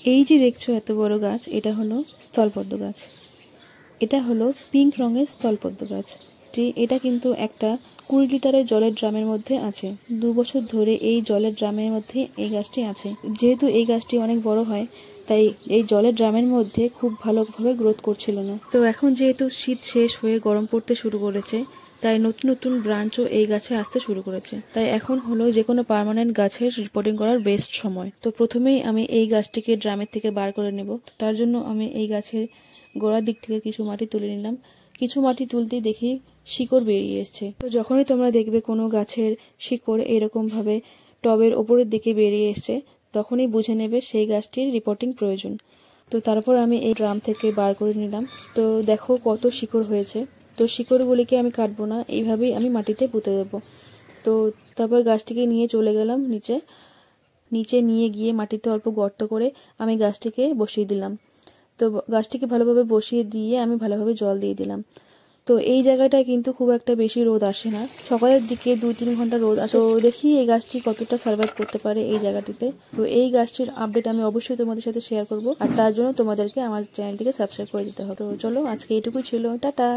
এই যে দেখছো এত বড় গাছ, এটা হলো স্থলপদ্ম গাছ। এটা হলো পিঙ্ক রঙের স্থলপদ্ম গাছ। এটা কিন্তু একটা 20 লিটারের জলের ড্রামের মধ্যে আছে। 2 বছর ধরে এই জলের ড্রামের মধ্যে এই গাছটি আছে। যেহেতু এই গাছটি অনেক বড় হয়, তাই এই জলের ড্রামের মধ্যে খুব ভালোভাবে গ্রোথ করছিল না। তো এখন যেহেতু শীত শেষ হয়ে গরম পড়তে শুরু করেছে, তাই নতুন নতুন ব্রাঞ্চও এই গাছে আসতে শুরু করেছে। তাই এখন হলো যে কোনো পার্মানেন্ট গাছের রিপোর্টিং করার বেস্ট সময়। তো প্রথমেই আমি এই গাছটিকে ড্রামের থেকে বার করে নেব। তার জন্য আমি এই গাছের গোড়ার দিক থেকে কিছু মাটি তুলে নিলাম। কিছু মাটি তুলতেই দেখি শিকড় বেরিয়ে এসছে। তো যখনই তোমরা দেখবে কোনো গাছের শিকড় এরকম ভাবে টবের ওপরের দিকে বেরিয়ে এসছে, তখনই বুঝে নেবে সেই গাছটির রিপোর্টিং প্রয়োজন। তো তারপর আমি এই ড্রাম থেকে বার করে নিলাম। তো দেখো কত শিকড় হয়েছে। তো শিকড়গুলিকে আমি কাটবো না, এইভাবেই আমি মাটিতে পুঁতে দেবো। তো তারপর গাছটিকে নিয়ে চলে গেলাম নিচে নিয়ে গিয়ে মাটিতে অল্প গর্ত করে আমি গাছটিকে বসিয়ে দিলাম। তো গাছটিকে ভালোভাবে বসিয়ে দিয়ে আমি ভালোভাবে জল দিয়ে দিলাম। তো এই জায়গাটায় কিন্তু খুব একটা বেশি রোদ আসে না, সকালের দিকে 2-3 ঘন্টা রোদ আসে। তো দেখি এই গাছটি কতটা সার্ভাইভ করতে পারে এই জায়গাটিতে। তো এই গাছটির আপডেট আমি অবশ্যই তোমাদের সাথে শেয়ার করব, আর তার জন্য তোমাদেরকে আমার চ্যানেলটিকে সাবস্ক্রাইব করে দিতে হবে। তো চলো, আজকে এইটুকুই ছিল, টাটা।